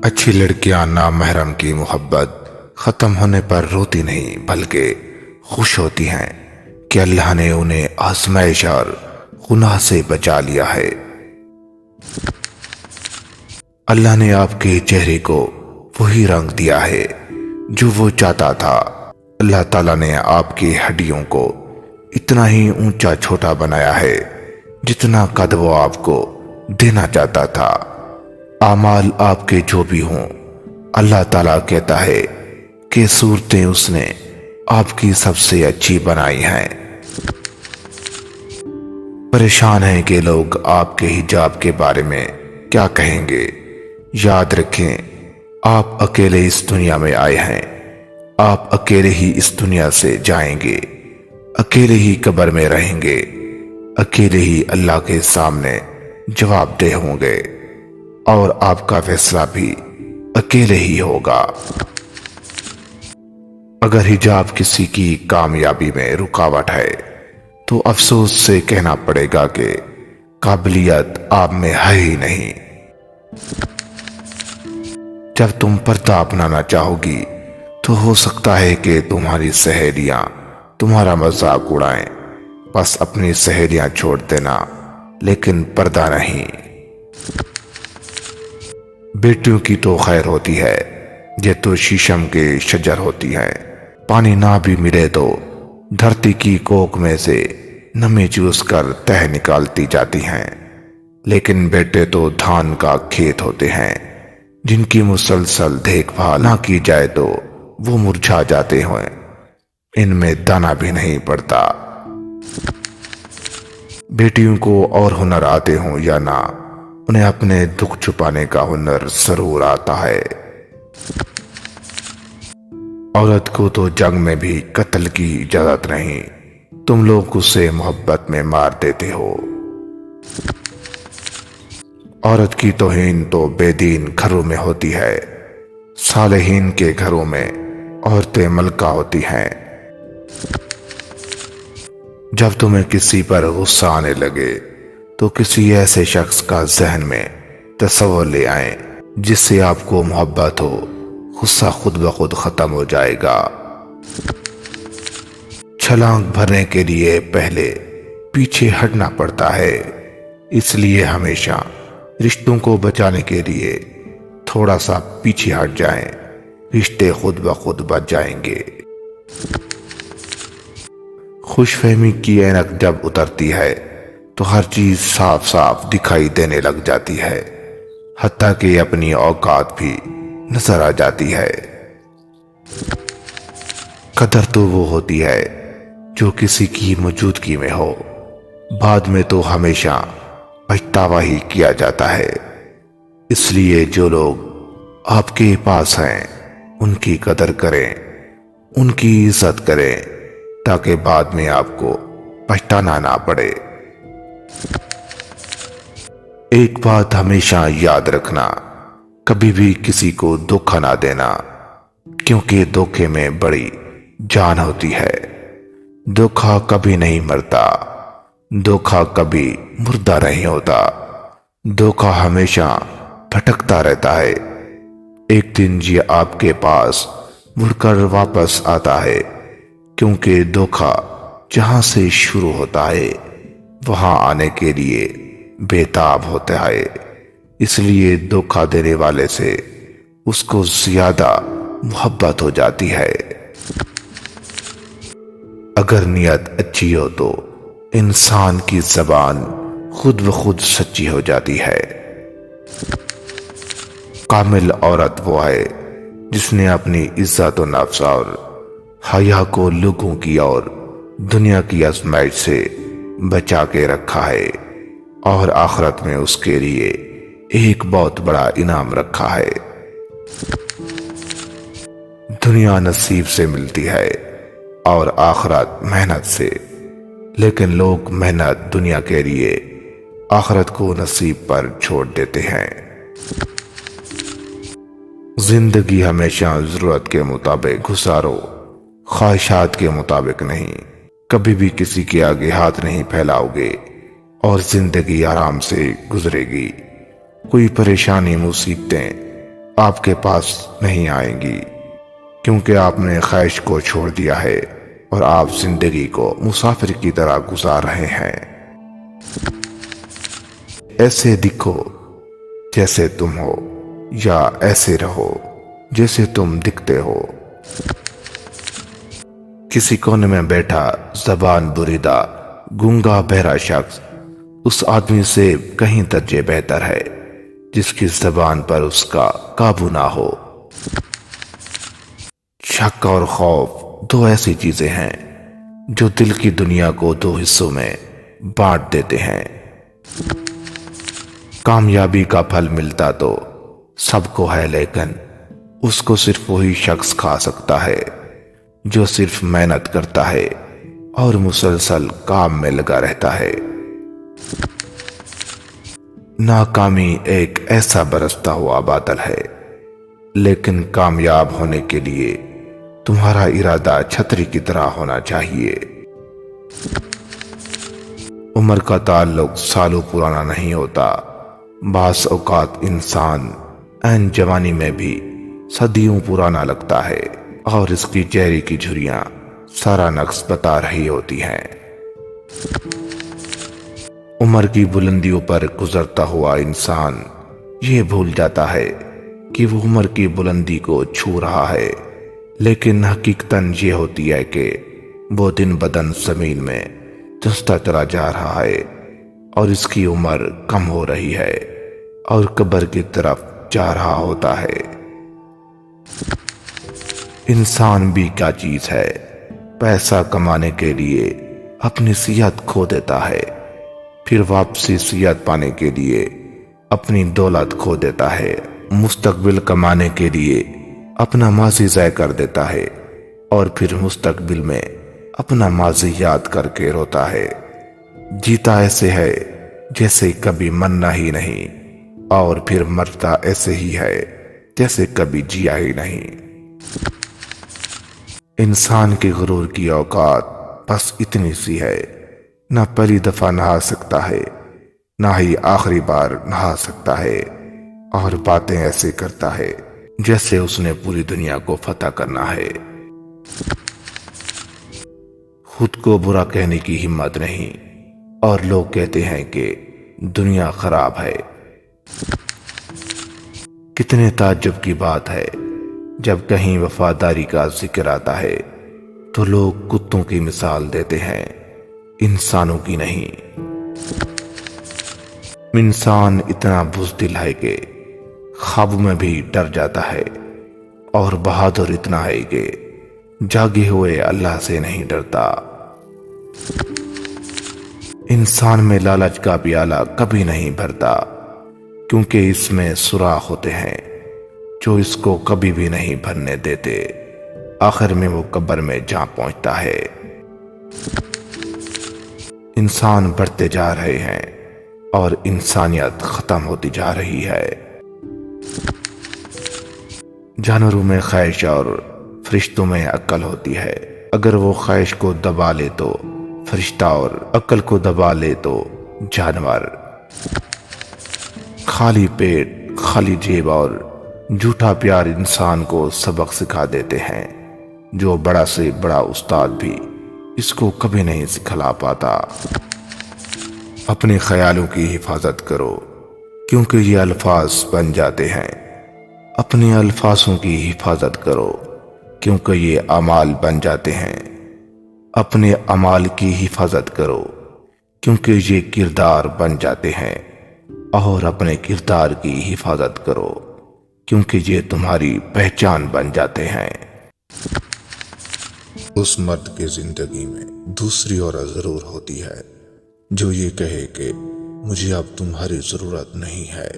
اچھی لڑکیاں نامحرم کی محبت ختم ہونے پر روتی نہیں بلکہ خوش ہوتی ہیں کہ اللہ نے انہیں آزمائش اور گناہ سے بچا لیا ہے۔ اللہ نے آپ کے چہرے کو وہی رنگ دیا ہے جو وہ چاہتا تھا۔ اللہ تعالیٰ نے آپ کی ہڈیوں کو اتنا ہی اونچا چھوٹا بنایا ہے جتنا قد وہ آپ کو دینا چاہتا تھا۔ اعمال آپ کے جو بھی ہوں، اللہ تعالیٰ کہتا ہے کہ صورتیں اس نے آپ کی سب سے اچھی بنائی ہیں۔ پریشان ہیں کہ لوگ آپ کے حجاب کے بارے میں کیا کہیں گے۔ یاد رکھیں، آپ اکیلے اس دنیا میں آئے ہیں، آپ اکیلے ہی اس دنیا سے جائیں گے، اکیلے ہی قبر میں رہیں گے، اکیلے ہی اللہ کے سامنے جواب دہ ہوں گے، اور آپ کا فیصلہ بھی اکیلے ہی ہوگا۔ اگر حجاب کسی کی کامیابی میں رکاوٹ ہے تو افسوس سے کہنا پڑے گا کہ قابلیت آپ میں ہے ہی نہیں۔ جب تم پردہ اپنانا چاہو گی تو ہو سکتا ہے کہ تمہاری سہیلیاں تمہارا مذاق اڑائیں، بس اپنی سہیلیاں چھوڑ دینا لیکن پردہ نہیں۔ بیٹیوں کی تو خیر ہوتی ہے، یہ تو شیشم کے شجر ہوتی ہیں، پانی نہ بھی ملے تو دھرتی کی کوکھ میں سے نمی چوس کر تہ نکالتی جاتی ہیں، لیکن بیٹے تو دھان کا کھیت ہوتے ہیں، جن کی مسلسل دیکھ بھال نہ کی جائے تو وہ مرجھا جاتے ہیں، ان میں دانا بھی نہیں پڑتا۔ بیٹیوں کو اور ہنر آتے ہوں یا نہ، انہیں اپنے دکھ چھپانے کا ہنر ضرور آتا ہے۔ عورت کو تو جنگ میں بھی قتل کی اجازت نہیں، تم لوگ اسے محبت میں مار دیتے ہو۔ عورت کی توہین تو بے دین گھروں میں ہوتی ہے، صالحین کے گھروں میں عورتیں ملکہ ہوتی ہیں۔ جب تمہیں کسی پر غصہ آنے لگے تو کسی ایسے شخص کا ذہن میں تصور لے آئیں جس سے آپ کو محبت ہو، غصہ خود بخود ختم ہو جائے گا۔ چھلانگ بھرنے کے لیے پہلے پیچھے ہٹنا پڑتا ہے، اس لیے ہمیشہ رشتوں کو بچانے کے لیے تھوڑا سا پیچھے ہٹ جائیں، رشتے خود بخود بچ جائیں گے۔ خوش فہمی کی اینک جب اترتی ہے تو ہر چیز صاف صاف دکھائی دینے لگ جاتی ہے، حتیٰ کہ اپنی اوقات بھی نظر آ جاتی ہے۔ قدر تو وہ ہوتی ہے جو کسی کی موجودگی میں ہو، بعد میں تو ہمیشہ پچھتاوا ہی کیا جاتا ہے۔ اس لیے جو لوگ آپ کے پاس ہیں ان کی قدر کریں، ان کی عزت کریں، تاکہ بعد میں آپ کو پچھتانا نہ پڑے۔ ایک بات ہمیشہ یاد رکھنا، کبھی بھی کسی کو دھوکہ نہ دینا، کیونکہ دھوکے میں بڑی جان ہوتی ہے۔ دھوکہ کبھی نہیں مرتا، دھوکہ کبھی مردہ نہیں ہوتا، دھوکہ ہمیشہ بھٹکتا رہتا ہے، ایک دن یہ آپ کے پاس مڑ کر واپس آتا ہے، کیونکہ دھوکہ جہاں سے شروع ہوتا ہے وہاں آنے کے لیے بے تاب ہوتا ہے، اس لیے دھوکہ دینے والے سے اس کو زیادہ محبت ہو جاتی ہے۔ اگر نیت اچھی ہو تو انسان کی زبان خود بخود سچی ہو جاتی ہے۔ کامل عورت وہ ہے جس نے اپنی عزت و نفس اور حیا کو لوگوں کی اور دنیا کی آزمائش سے بچا کے رکھا ہے، اور آخرت میں اس کے لیے ایک بہت بڑا انعام رکھا ہے۔ دنیا نصیب سے ملتی ہے اور آخرت محنت سے، لیکن لوگ محنت دنیا کے لیے آخرت کو نصیب پر چھوڑ دیتے ہیں۔ زندگی ہمیشہ ضرورت کے مطابق گزارو، خواہشات کے مطابق نہیں۔ کبھی بھی کسی کے آگے ہاتھ نہیں پھیلاؤ گے اور زندگی آرام سے گزرے گی۔ کوئی پریشانی مصیبتیں آپ کے پاس نہیں آئیں گی، کیونکہ آپ نے خواہش کو چھوڑ دیا ہے اور آپ زندگی کو مسافر کی طرح گزار رہے ہیں۔ ایسے دکھو جیسے تم ہو، یا ایسے رہو جیسے تم دکھتے ہو۔ کسی کونے میں بیٹھا زبان بریدہ گونگا بہرا شخص اس آدمی سے کہیں درجے بہتر ہے جس کی زبان پر اس کا قابو نہ ہو۔ شک اور خوف دو ایسی چیزیں ہیں جو دل کی دنیا کو دو حصوں میں بانٹ دیتے ہیں۔ کامیابی کا پھل ملتا تو سب کو ہے، لیکن اس کو صرف وہی شخص کھا سکتا ہے جو صرف محنت کرتا ہے اور مسلسل کام میں لگا رہتا ہے۔ ناکامی ایک ایسا برستا ہوا بادل ہے، لیکن کامیاب ہونے کے لیے تمہارا ارادہ چھتری کی طرح ہونا چاہیے۔ عمر کا تعلق سالوں پرانا نہیں ہوتا، بعض اوقات انسان عین جوانی میں بھی صدیوں پرانا لگتا ہے اور اس کی چہرے کی جھریاں سارا نقص بتا رہی ہوتی ہیں۔ عمر کی بلندیوں پر گزرتا ہوا انسان یہ بھول جاتا ہے کہ وہ عمر کی بلندی کو چھو رہا ہے، لیکن حقیقتاً یہ ہوتی ہے کہ وہ دن بدن زمین میں دھنستا چلا جا رہا ہے اور اس کی عمر کم ہو رہی ہے اور قبر کی طرف جا رہا ہوتا ہے۔ انسان بھی کیا چیز ہے، پیسہ کمانے کے لیے اپنی صحت کھو دیتا ہے، پھر واپسی صحت پانے کے لیے اپنی دولت کھو دیتا ہے، مستقبل کمانے کے لیے اپنا ماضی ضائع کر دیتا ہے اور پھر مستقبل میں اپنا ماضی یاد کر کے روتا ہے۔ جیتا ایسے ہے جیسے کبھی مرنا ہی نہیں، اور پھر مرتا ایسے ہی ہے جیسے کبھی جیا ہی نہیں۔ انسان کے غرور کی اوقات بس اتنی سی ہے، نہ پہلی دفعہ نہا سکتا ہے نہ ہی آخری بار نہا سکتا ہے، اور باتیں ایسے کرتا ہے جیسے اس نے پوری دنیا کو فتح کرنا ہے۔ خود کو برا کہنے کی ہمت نہیں، اور لوگ کہتے ہیں کہ دنیا خراب ہے۔ کتنے تعجب کی بات ہے، جب کہیں وفاداری کا ذکر آتا ہے تو لوگ کتوں کی مثال دیتے ہیں، انسانوں کی نہیں۔ انسان اتنا بزدل ہے کہ خواب میں بھی ڈر جاتا ہے، اور بہادر اتنا ہے کہ جاگے ہوئے اللہ سے نہیں ڈرتا۔ انسان میں لالچ کا پیالہ کبھی نہیں بھرتا، کیونکہ اس میں سوراخ ہوتے ہیں جو اس کو کبھی بھی نہیں بھرنے دیتے۔ آخر میں وہ قبر میں جا پہنچتا ہے۔ انسان بڑھتے جا رہے ہیں اور انسانیت ختم ہوتی جا رہی ہے۔ جانوروں میں خواہش اور فرشتوں میں عقل ہوتی ہے، اگر وہ خواہش کو دبا لے تو فرشتہ اور عقل کو دبا لے تو جانور۔ خالی پیٹ، خالی جیب اور جھوٹا پیار انسان کو سبق سکھا دیتے ہیں، جو بڑا سے بڑا استاد بھی اس کو کبھی نہیں سکھلا پاتا۔ اپنے خیالوں کی حفاظت کرو، کیونکہ یہ الفاظ بن جاتے ہیں۔ اپنے الفاظوں کی حفاظت کرو، کیونکہ یہ اعمال بن جاتے ہیں۔ اپنے اعمال کی حفاظت کرو، کیونکہ یہ کردار بن جاتے ہیں، اور اپنے کردار کی حفاظت کرو، کیونکہ یہ تمہاری پہچان بن جاتے ہیں۔ اس مرد کی زندگی میں دوسری عورت ضرور ہوتی ہے جو یہ کہے کہ مجھے اب تمہاری ضرورت نہیں ہے۔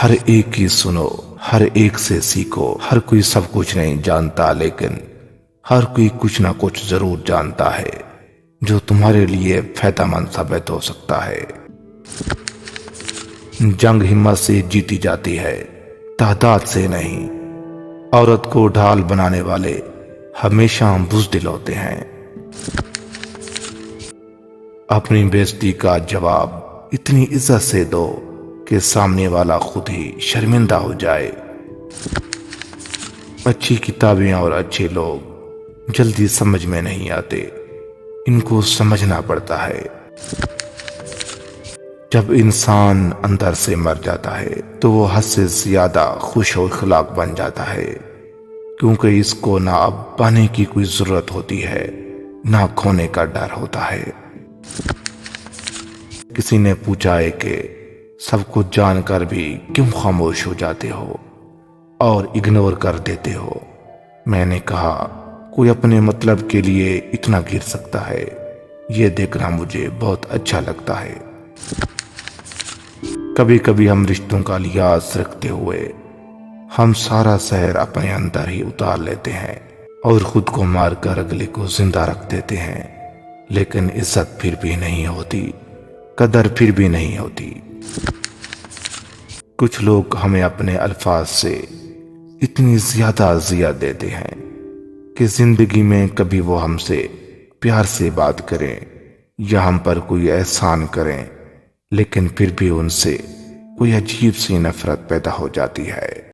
ہر ایک کی سنو، ہر ایک سے سیکھو۔ ہر کوئی سب کچھ نہیں جانتا، لیکن ہر کوئی کچھ نہ کچھ ضرور جانتا ہے جو تمہارے لیے فائدہ مند ثابت ہو سکتا ہے۔ جنگ ہمت سے جیتی جاتی ہے، تعداد سے نہیں۔ عورت کو ڈھال بنانے والے ہمیشہ بزدل ہوتے ہیں۔ اپنی بے عزتی کا جواب اتنی عزت سے دو کہ سامنے والا خود ہی شرمندہ ہو جائے۔ اچھی کتابیں اور اچھے لوگ جلدی سمجھ میں نہیں آتے، ان کو سمجھنا پڑتا ہے۔ جب انسان اندر سے مر جاتا ہے تو وہ حد سے زیادہ خوش و اخلاق بن جاتا ہے، کیونکہ اس کو نہ اب پانے کی کوئی ضرورت ہوتی ہے، نہ کھونے کا ڈر ہوتا ہے۔ کسی نے پوچھا ہے کہ سب کچھ جان کر بھی کیوں خاموش ہو جاتے ہو اور اگنور کر دیتے ہو؟ میں نے کہا، کوئی اپنے مطلب کے لیے اتنا گر سکتا ہے، یہ دیکھنا مجھے بہت اچھا لگتا ہے۔ کبھی کبھی ہم رشتوں کا لحاظ رکھتے ہوئے ہم سارا زہر اپنے اندر ہی اتار لیتے ہیں اور خود کو مار کر اگلے کو زندہ رکھ دیتے ہیں، لیکن عزت پھر بھی نہیں ہوتی، قدر پھر بھی نہیں ہوتی۔ کچھ لوگ ہمیں اپنے الفاظ سے اتنی زیادہ اذیت دیتے ہیں کہ زندگی میں کبھی وہ ہم سے پیار سے بات کریں یا ہم پر کوئی احسان کریں، لیکن پھر بھی ان سے کوئی عجیب سی نفرت پیدا ہو جاتی ہے۔